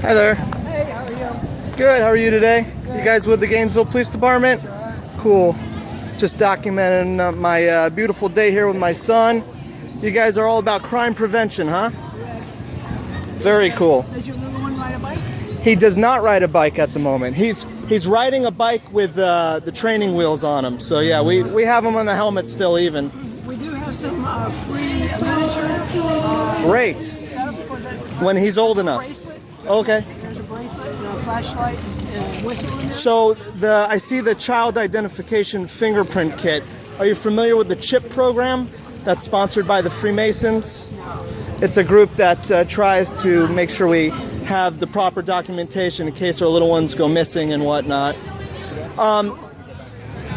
Hi there. Hey, how are you? Good, how are you today? Good. You guys with the Gainesville Police Department? Sure. Cool. Just documenting my beautiful day here with my son. You guys are all about crime prevention, huh? Yes. Very cool. Does your little one ride a bike? He does not ride a bike at the moment. He's riding a bike with the training wheels on him. So yeah, we have him on the helmet still even. We do have some free literature. Great. Stuff for the When he's old enough. bracelet. Okay. There's a bracelet, and a flashlight, and a whistle in there. So I see the child identification fingerprint kit. Are you familiar with the CHIP program that's sponsored by the Freemasons? No. It's a group that tries to make sure we have the proper documentation in case our little ones go missing and whatnot.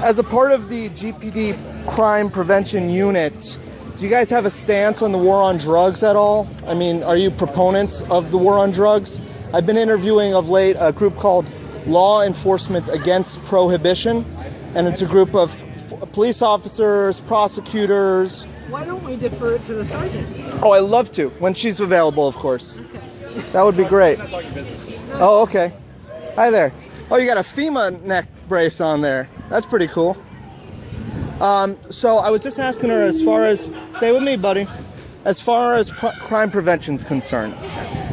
As a part of the GPD crime prevention unit, do you guys have a stance on the war on drugs at all? I mean, are you proponents of the war on drugs? I've been interviewing of late a group called Law Enforcement Against Prohibition, and it's a group of police officers, prosecutors. Why don't we defer it to the sergeant? Oh, I'd love to, when she's available, of course. Okay. That would be great. Oh, okay. Hi there. Oh, you got a FEMA neck brace on there. That's pretty cool. So I was just asking her, as far as, stay with me, buddy, as far as crime prevention is concerned.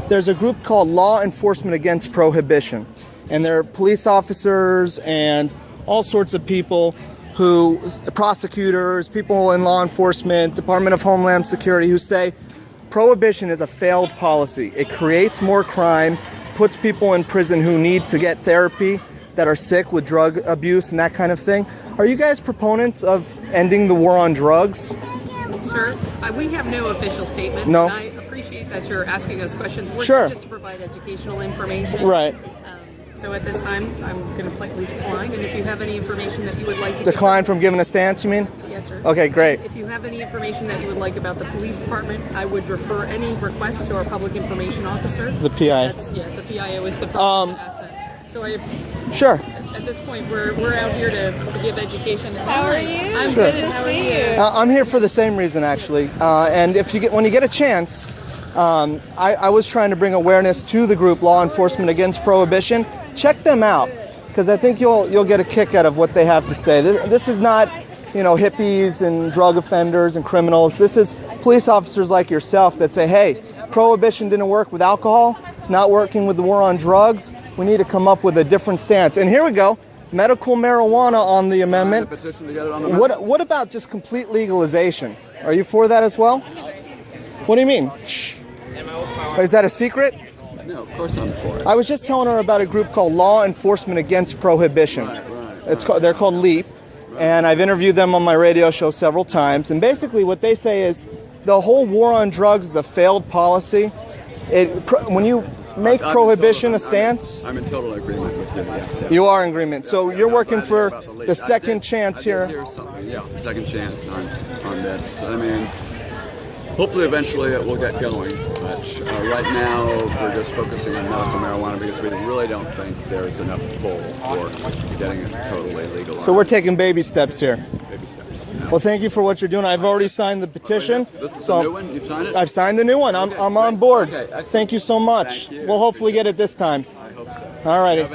There's a group called Law Enforcement Against Prohibition, and they're police officers and all sorts of people who, prosecutors, people in law enforcement, Department of Homeland Security, who say prohibition is a failed policy. It creates more crime, puts people in prison who need to get therapy, that are sick with drug abuse and that kind of thing. Are you guys proponents of ending the war on drugs? Sure. We have no official statement. No. And I appreciate that you're asking us questions. We're Sure. here just to provide educational information. Right. So at this time, I'm going to politely decline. And if you have any information that you would like to Decline from giving a stance, you mean? Yes, sir. Okay, great. If you have any information that you would like about the police department, I would refer any request to our public information officer. The PI. The PIO is the person to ask that. So Sure. at this point, we're out here to give education. How are you? I'm Sure. good. How are you? I'm here for the same reason, actually. And when you get a chance, I was trying to bring awareness to the group Law Enforcement Against Prohibition. Check them out, because I think you'll get a kick out of what they have to say. This is not, hippies and drug offenders and criminals. This is police officers like yourself that say, hey, prohibition didn't work with alcohol. It's not working with the war on drugs. We need to come up with a different stance. And here we go. Medical marijuana on the amendment. What about just complete legalization? Are you for that as well? What do you mean? Shh. Is that a secret? No, of course I'm for it. I was just telling her about a group called Law Enforcement Against Prohibition. Right. They're called LEAP, and I've interviewed them on my radio show several times. And basically what they say is the whole war on drugs is a failed policy. When you make prohibition a stance... I'm in total agreement with you. Yeah. You are in agreement. So you're working for the second chance here. Yeah, second chance on this. I mean, hopefully eventually it will get going. But right now we're just focusing on medical marijuana because we really don't think there's enough pull for getting it totally legal. So we're taking baby steps here. Baby steps. Yeah. Well, thank you for what you're doing. I've already signed the petition. This is the new one? You've signed it? I've signed the new one. I'm on board. Okay, excellent. Thank you so much. Thank you. We'll hopefully get it this time. I hope so. All righty.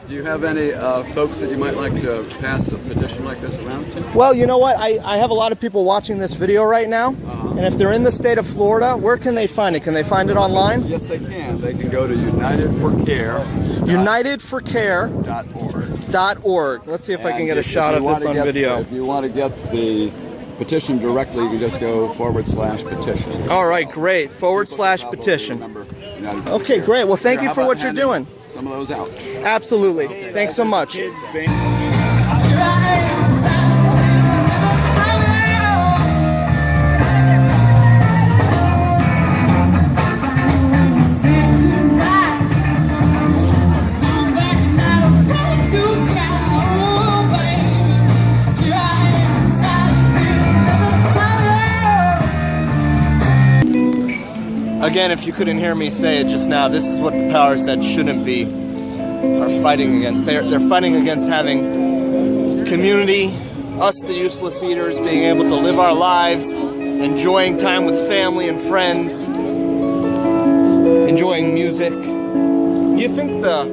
Do you have any folks that you might like to pass a petition like this around to? Well, you know what? I have a lot of people watching this video right now. And if they're in the state of Florida, where can they find it? Can they find it online? Yes, they can. They can go to UnitedForCare.org. UnitedForCare.org. Let's see if I can get a shot of this on video. If you want to get the petition directly, you can just go /petition. All right, great. /petition. Okay, great. Well, thank you for what you're doing. Some of those out. Absolutely. Thanks so much. Again, if you couldn't hear me say it just now, this is what the powers that shouldn't be are fighting against. They're fighting against having community, us the useless eaters, being able to live our lives, enjoying time with family and friends, enjoying music, you think the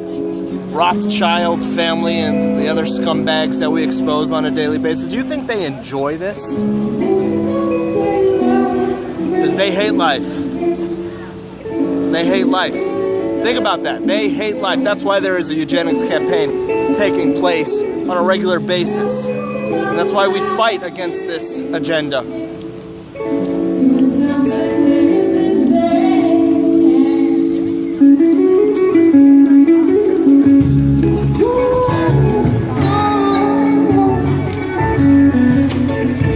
Rothschild family and the other scumbags that we expose on a daily basis, do you think they enjoy this? Because they hate life. They hate life. Think about that. They hate life. That's why there is a eugenics campaign taking place on a regular basis. And that's why we fight against this agenda.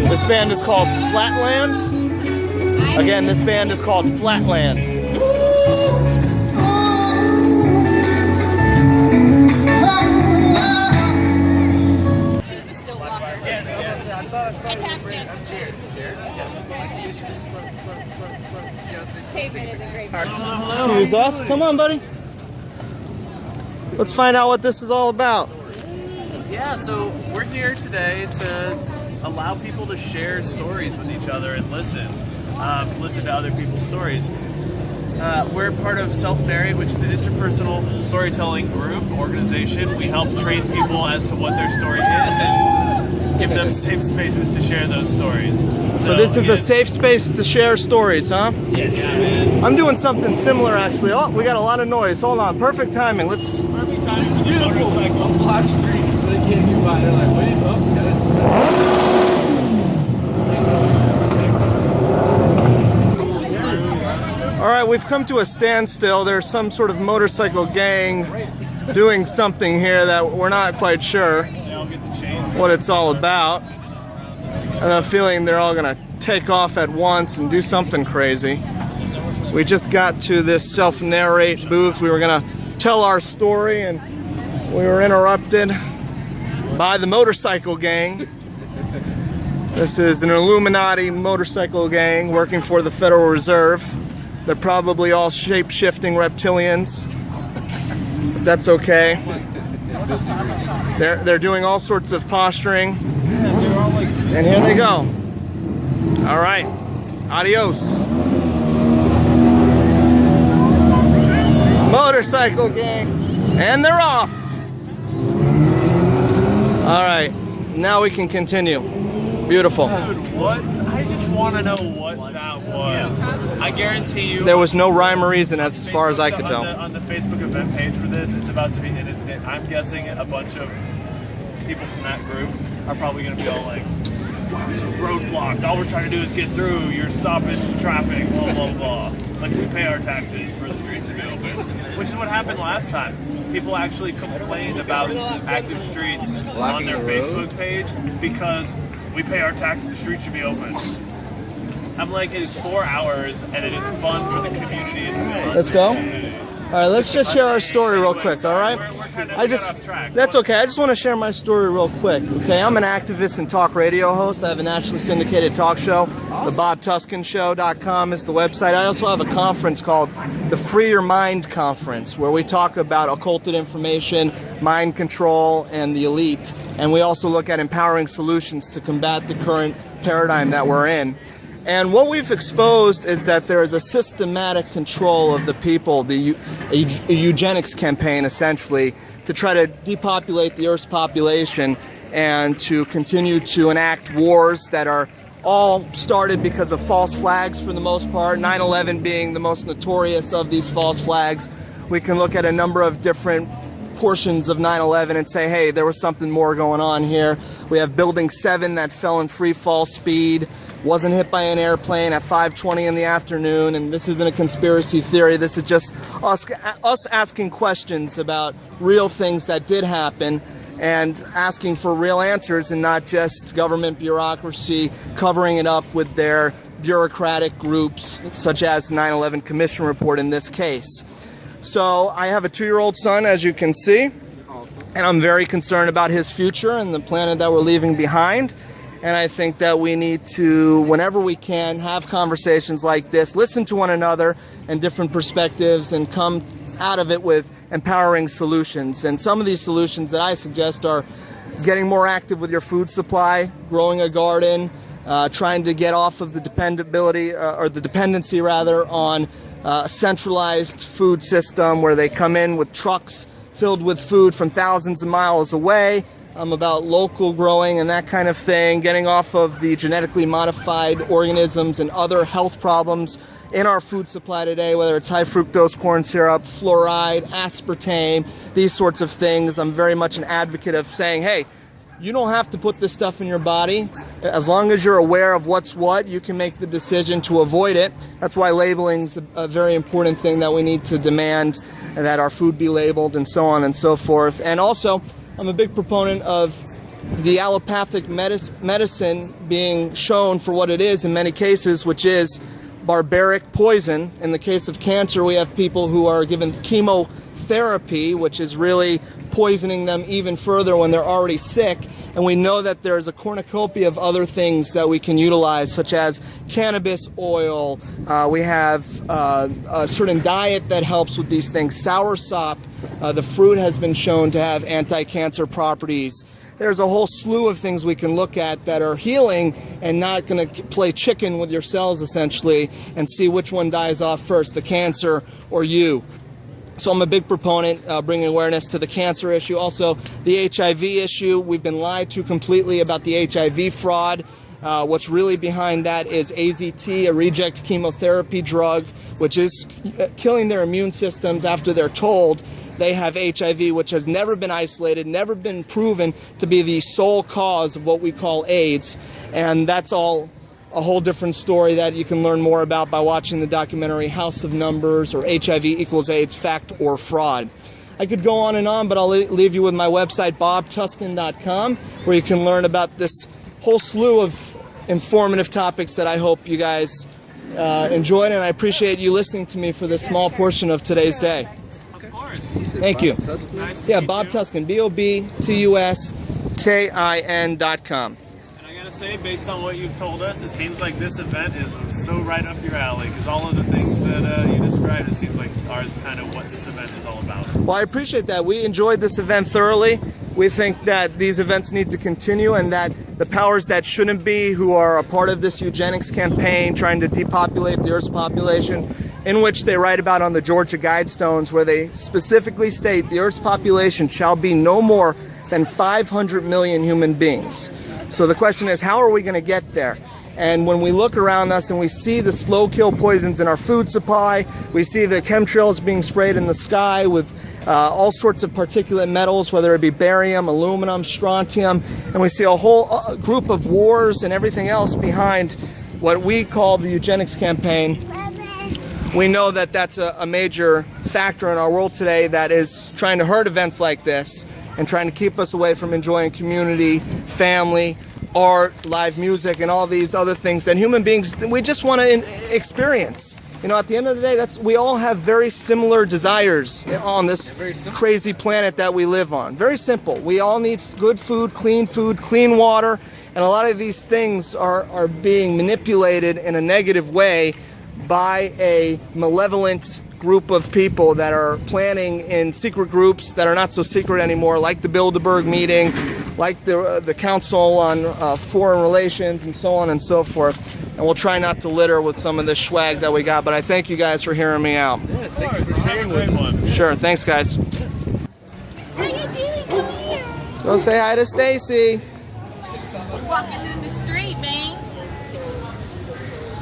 This band is called Flatland. Again, this band is called Flatland. Excuse us. Come on, buddy. Let's find out what this is all about. Yeah, so we're here today to allow people to share stories with each other and listen to other people's stories. We're part of Self-Narrate, which is an interpersonal storytelling group, organization. We help train people as to what their story is and give them safe spaces to share those stories. So this is a safe space to share stories, huh? Yes. Yeah, man. I'm doing something similar, actually. Oh, we got a lot of noise. Hold on. Perfect timing. Let's... Perfect timing to do a motorcycle on Block Street, so they can't get by. They're like, wait, oh, got it. All right, we've come to a standstill. There's some sort of motorcycle gang doing something here that we're not quite sure what it's all about. I have a feeling they're all gonna take off at once and do something crazy. We just got to this self-narrate booth. We were gonna tell our story and we were interrupted by the motorcycle gang. This is an Illuminati motorcycle gang working for the Federal Reserve. They're probably all shape-shifting reptilians. But that's okay. They're doing all sorts of posturing. And here they go. All right. Adios. Motorcycle gang. And they're off. All right. Now we can continue. Beautiful. Dude, what? I just want to know what that was. I guarantee you. There was no rhyme or reason as far as I could tell. On the Facebook event page for this, it's about to be, I'm guessing a bunch of people from that group are probably going to be all like, wow, it's a roadblock. All we're trying to do is get through. You're stopping traffic, blah, blah, blah. Like, we pay our taxes for the streets to be open. Which is what happened last time. People actually complained about active streets on their Facebook page because we pay our taxes, the streets should be open. I'm like, it is 4 hours and it is fun for the community. It's a Sunday. Let's go. All right, let's just share our story real quick, all right? That's okay. I just want to share my story real quick, okay? I'm an activist and talk radio host. I have a nationally syndicated talk show. The BobTuskinShow.com is the website. I also have a conference called the Free Your Mind Conference, where we talk about occulted information, mind control, and the elite. And we also look at empowering solutions to combat the current paradigm that we're in. And what we've exposed is that there is a systematic control of the people, a eugenics campaign essentially, to try to depopulate the Earth's population and to continue to enact wars that are all started because of false flags for the most part, 9/11 being the most notorious of these false flags. We can look at a number of different portions of 9/11 and say, hey, there was something more going on here. We have Building 7 that fell in free fall speed, wasn't hit by an airplane at 5:20 in the afternoon, and this isn't a conspiracy theory. This is just us asking questions about real things that did happen and asking for real answers and not just government bureaucracy covering it up with their bureaucratic groups, such as the 9/11 Commission report in this case. So I have a 2-year-old son, as you can see, and I'm very concerned about his future and the planet that we're leaving behind. And I think that we need to, whenever we can, have conversations like this, listen to one another and different perspectives, and come out of it with empowering solutions. And some of these solutions that I suggest are getting more active with your food supply, growing a garden, trying to get off of the dependency on a centralized food system where they come in with trucks filled with food from thousands of miles away, about local growing and that kind of thing, getting off of the genetically modified organisms and other health problems in our food supply today, whether it's high fructose corn syrup, fluoride, aspartame, these sorts of things. I'm very much an advocate of saying, hey, you don't have to put this stuff in your body. As long as you're aware of what's what, you can make the decision to avoid it. That's why labeling is a very important thing that we need to demand, that our food be labeled and so on and so forth. And also, I'm a big proponent of the allopathic medicine being shown for what it is in many cases, which is barbaric poison. In the case of cancer, we have people who are given chemotherapy, which is really poisoning them even further when they're already sick. And we know that there's a cornucopia of other things that we can utilize, such as cannabis oil. We have a certain diet that helps with these things. Soursop, the fruit has been shown to have anti-cancer properties. There's a whole slew of things we can look at that are healing and not going to play chicken with your cells, essentially, and see which one dies off first, the cancer or you. So I'm a big proponent bringing awareness to the cancer issue. Also, the HIV issue. We've been lied to completely about the HIV fraud. What's really behind that is AZT, a reject chemotherapy drug, which is killing their immune systems after they're told they have HIV, which has never been isolated, never been proven to be the sole cause of what we call AIDS. And that's all a whole different story that you can learn more about by watching the documentary House of Numbers or HIV equals AIDS, Fact or Fraud. I could go on, but I'll leave you with my website, bobtuskin.com, where you can learn about this whole slew of informative topics that I hope you guys enjoyed, and I appreciate you listening to me for this small portion of today's day. Of course. Thank you. Nice to Yeah, meet Bob you. Tuskin, BobTuskin.com. And I gotta say, based on what you've told us, it seems like this event is so right up your alley, because all of the things that you described, it seems like are kind of what this event is all about. Well, I appreciate that. We enjoyed this event thoroughly. We think that these events need to continue, and that the powers that shouldn't be, who are a part of this eugenics campaign trying to depopulate the Earth's population, in which they write about on the Georgia Guidestones, where they specifically state the Earth's population shall be no more than 500 million human beings. So the question is, how are we going to get there? And when we look around us and we see the slow kill poisons in our food supply, we see the chemtrails being sprayed in the sky with all sorts of particulate metals, whether it be barium, aluminum, strontium, and we see a whole group of wars and everything else behind what we call the eugenics campaign. We know that that's a major factor in our world today that is trying to hurt events like this and trying to keep us away from enjoying community, family, art, live music, and all these other things that human beings, we just want to experience. You know, at the end of the day, we all have very similar desires on this crazy planet that we live on. Very simple. We all need good food, clean water, and a lot of these things are being manipulated in a negative way by a malevolent group of people that are planning in secret groups that are not so secret anymore, like the Bilderberg meeting, like the Council on Foreign Relations, and so on and so forth. And we'll try not to litter with some of this swag that we got, but I thank you guys for hearing me out. Yes, thank you for sharing with me. Sure, thanks guys. How you doing? Come here. Go say hi to Stacy. Walking in the street, man.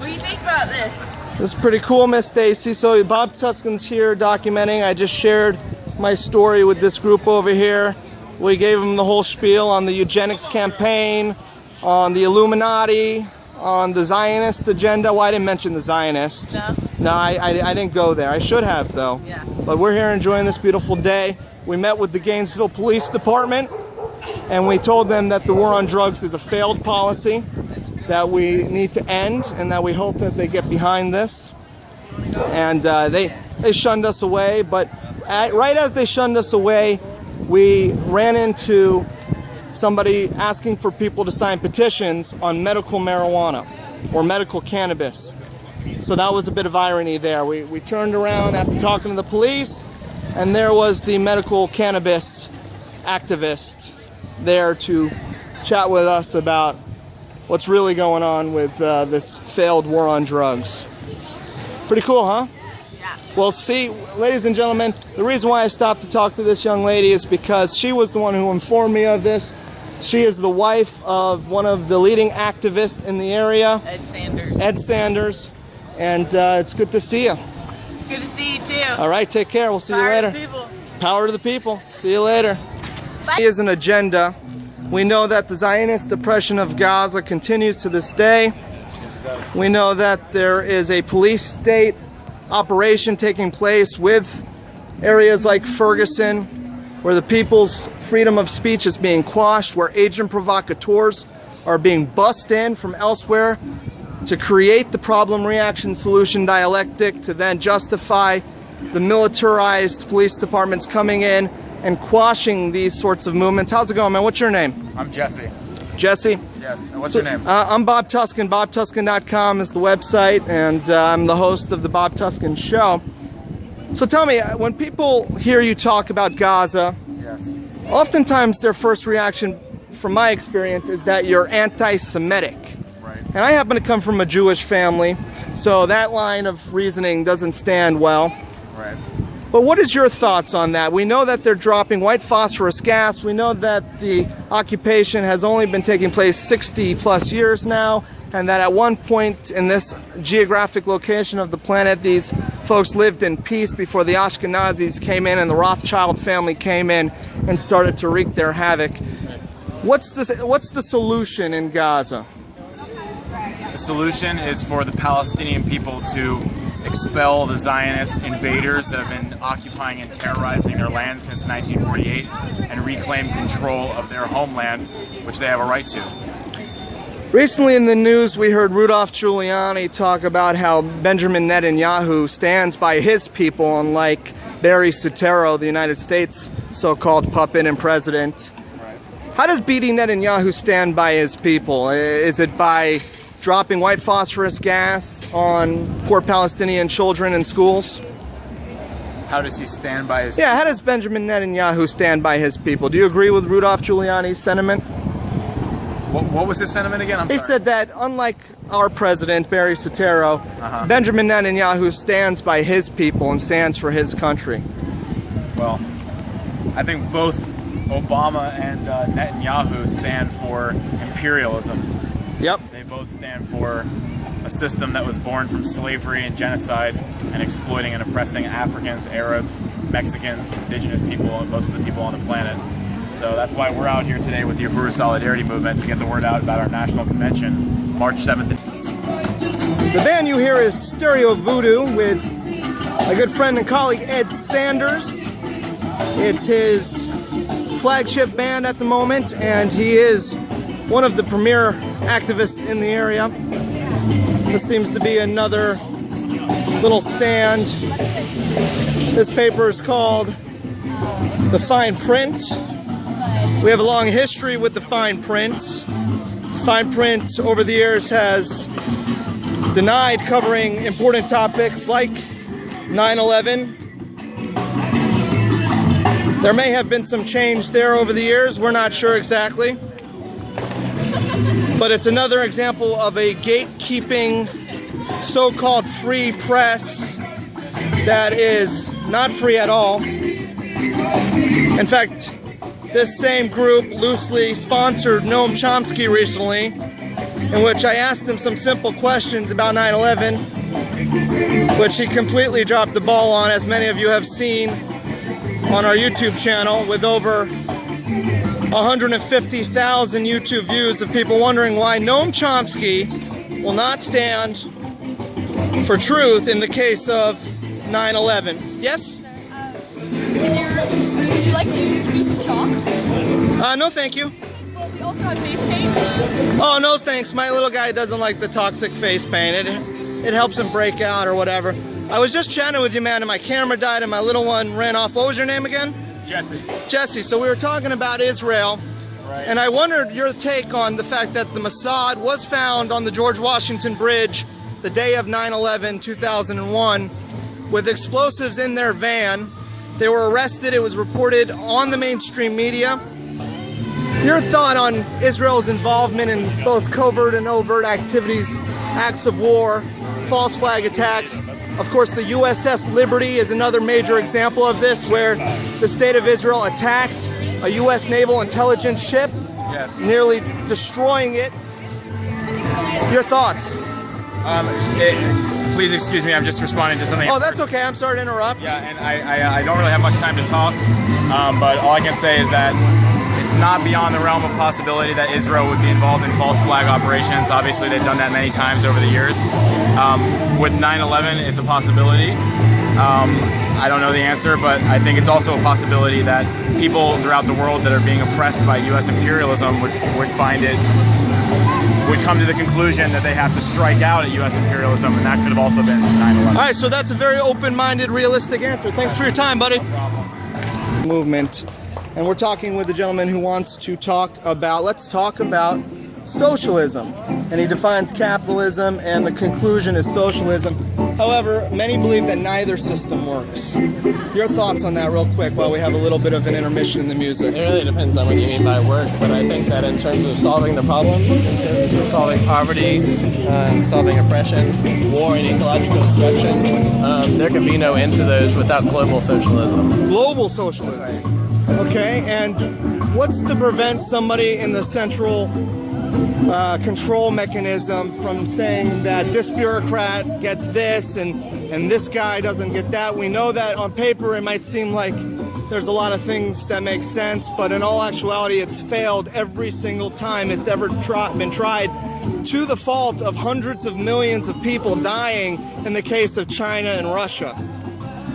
What do you think about this? This is pretty cool, Miss Stacy. So Bob Tuskin's here documenting. I just shared my story with this group over here. We gave them the whole spiel on the eugenics campaign, on the Illuminati, on the Zionist agenda. Well, I didn't mention the Zionist. No, I didn't go there. I should have, though. Yeah. But we're here enjoying this beautiful day. We met with the Gainesville Police Department, and we told them that the war on drugs is a failed policy, that we need to end, and that we hope that they get behind this. And they shunned us away, but right as they shunned us away, we ran into somebody asking for people to sign petitions on medical marijuana or medical cannabis. So that was a bit of irony there. We turned around after talking to the police, and there was the medical cannabis activist there to chat with us about what's really going on with this failed war on drugs. Pretty cool, huh? Yeah. Yeah. Well, see, ladies and gentlemen, the reason why I stopped to talk to this young lady is because she was the one who informed me of this. She is the wife of one of the leading activists in the area, Ed Sanders. Ed Sanders, and it's good to see you. It's good to see you too. All right, take care. We'll see you Power later. to the people. Power to the people. See you later. Bye. Is an agenda. We know that the Zionist oppression of Gaza continues to this day. We know that there is a police state operation taking place with areas like Ferguson, where the people's freedom of speech is being quashed, where agent provocateurs are being bussed in from elsewhere to create the problem reaction solution dialectic to then justify the militarized police departments coming in and quashing these sorts of movements. How's it going, man? What's your name? I'm Jesse. Jesse? Yes. And what's your name? I'm Bob Tuskin. BobTuskin.com is the website, and I'm the host of the Bob Tuskin Show. So tell me, when people hear you talk about Gaza, Yes. oftentimes their first reaction, from my experience, is that you're anti-Semitic. Right. And I happen to come from a Jewish family, so that line of reasoning doesn't stand well. Right. But what is your thoughts on that? We know that they're dropping white phosphorus gas. We know that the occupation has only been taking place 60 plus years now, and that at one point in this geographic location of the planet, these folks lived in peace before the Ashkenazis came in and the Rothschild family came in and started to wreak their havoc. What's the solution in Gaza? The solution is for the Palestinian people to expel the Zionist invaders that have been occupying and terrorizing their land since 1948 and reclaim control of their homeland, which they have a right to. Recently in the news, we heard Rudolph Giuliani talk about how Benjamin Netanyahu stands by his people, unlike Barry Soetoro, the United States so-called puppet and president. How does Bibi Netanyahu stand by his people? Is it by dropping white phosphorus gas on poor Palestinian children in schools? How does he stand by his... Yeah, how does Benjamin Netanyahu stand by his people? Do you agree with Rudolph Giuliani's sentiment? What was his sentiment again? I'm He sorry. said that, unlike our president, Barry Soetoro, Benjamin Netanyahu stands by his people and stands for his country. Well, I think both Obama and Netanyahu stand for imperialism. Yep. They both stand for a system that was born from slavery and genocide and exploiting and oppressing Africans, Arabs, Mexicans, indigenous people, and most of the people on the planet. So that's why we're out here today with the Uhuru Solidarity Movement to get the word out about our national convention, March 7th. The band you hear is Stereo Voodoo with a good friend and colleague, Ed Sanders. It's his flagship band at the moment, and he is one of the premier activists in the area. This seems to be another little stand. This paper is called The Fine Print. We have a long history with the fine print. The fine print over the years has denied covering important topics like 9/11. There may have been some change there over the years. We're not sure exactly. But it's another example of a gatekeeping, so-called free press that is not free at all. In fact, this same group loosely sponsored Noam Chomsky recently, in which I asked him some simple questions about 9/11, which he completely dropped the ball on, as many of you have seen on our YouTube channel, with over 150,000 YouTube views of people wondering why Noam Chomsky will not stand for truth in the case of 9/11. Yes? Would you like to do some chalk? No, thank you. Well, we also have face paint. Oh, no thanks. My little guy doesn't like the toxic face paint. It helps him break out or whatever. I was just chatting with you, man, and my camera died and my little one ran off. What was your name again? Jesse. Jesse. So we were talking about Israel, Right. and I wondered your take on the fact that the Mossad was found on the George Washington Bridge the day of 9/11, 2001, with explosives in their van. They were arrested. It was reported on the mainstream media. Your thought on Israel's involvement in both covert and overt activities, acts of war, false flag attacks. Of course, the USS Liberty is another major example of this, where the state of Israel attacked a U.S. naval intelligence ship, nearly destroying it. Your thoughts? Please excuse me, I'm just responding to something. Oh, that's okay. I'm sorry to interrupt. Yeah, and I don't really have much time to talk, but all I can say is that it's not beyond the realm of possibility that Israel would be involved in false flag operations. Obviously, they've done that many times over the years. With 9/11, it's a possibility. I don't know the answer, but I think it's also a possibility that people throughout the world that are being oppressed by U.S. imperialism would come to the conclusion that they have to strike out at U.S. imperialism, and that could have also been 9/11. All right, so that's a very open-minded, realistic answer. Thanks for your time, buddy. Movement, and we're talking with a gentleman who wants to talk about, let's talk about socialism. And he defines capitalism, and the conclusion is socialism. However, many believe that neither system works. Your thoughts on that real quick while we have a little bit of an intermission in the music. It really depends on what you mean by work, but I think that in terms of solving the problem, in terms of solving poverty, solving oppression, war and ecological destruction, there can be no end to those without global socialism. Global socialism. Okay, and what's to prevent somebody in the central control mechanism from saying that this bureaucrat gets this and this guy doesn't get that? We know that on paper it might seem like there's a lot of things that make sense, but in all actuality it's failed every single time it's ever been tried, to the fault of hundreds of millions of people dying in the case of China and Russia.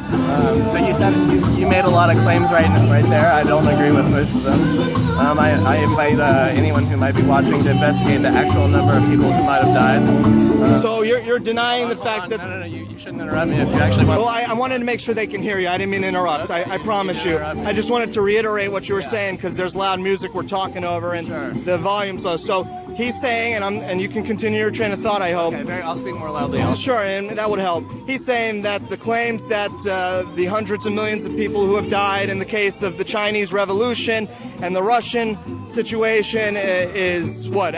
So you said you made a lot of claims right there. I don't agree with most of them. I invite anyone who might be watching to investigate the actual number of people who might have died. So you're denying the fact that... No, you shouldn't interrupt me if you actually want... Well, I wanted to make sure they can hear you. I didn't mean to interrupt. I promise you. I just wanted to reiterate what you were saying, because there's loud music we're talking over and the volume's low. So he's saying, and you can continue your train of thought, I hope. Okay, I'll speak more loudly. Sure, and that would help. He's saying that the claims that the hundreds of millions of people who have died in the case of the Chinese Revolution and the Russian situation is what,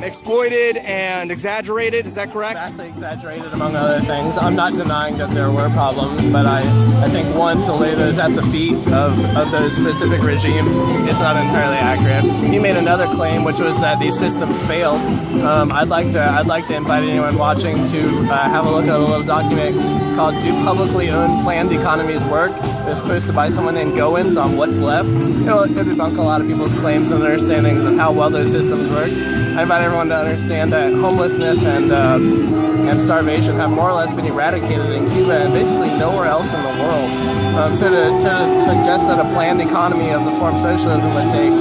exploited and exaggerated. Is that correct? Vastly exaggerated, among other things. I'm not denying that there were problems, but I think, one, to lay those at the feet of those specific regimes is not entirely accurate. He made another claim, which was that these systems failed. I'd like to invite anyone watching to have a look at a little document. It's called "Do Publicly Owned Planned Economies Work?" It was posted by someone named Goins on What's Left. It'll debunk a lot of people's claims and understandings of how well those systems work. I invite everyone to understand that homelessness and starvation have more or less been eradicated in Cuba and basically nowhere else in the world. So to suggest that a planned economy of the form socialism would take,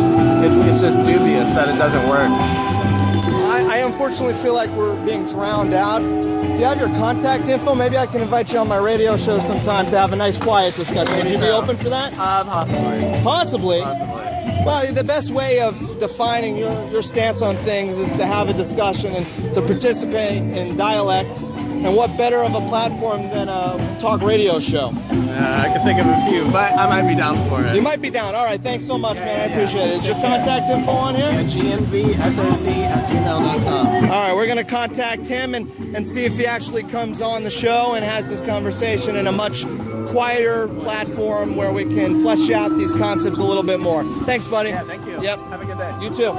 it's just dubious that it doesn't work. I unfortunately feel like we're being drowned out. Do you have your contact info? Maybe I can invite you on my radio show sometime to have a nice quiet discussion. Would you be open for that? Possibly. Possibly? Possibly. Well, the best way of defining your stance on things is to have a discussion and to participate in dialect. And what better of a platform than a talk radio show? I can think of a few, but I might be down for it. You might be down. All right, thanks so much, man. I appreciate it. Is your contact info on here? Yeah, gnvsoc@gmail.com. All right, we're going to contact him and see if he actually comes on the show and has this conversation in a much quieter platform where we can flesh out these concepts a little bit more. Thanks, buddy. Yeah, thank you. Yep. Have a good day. You too.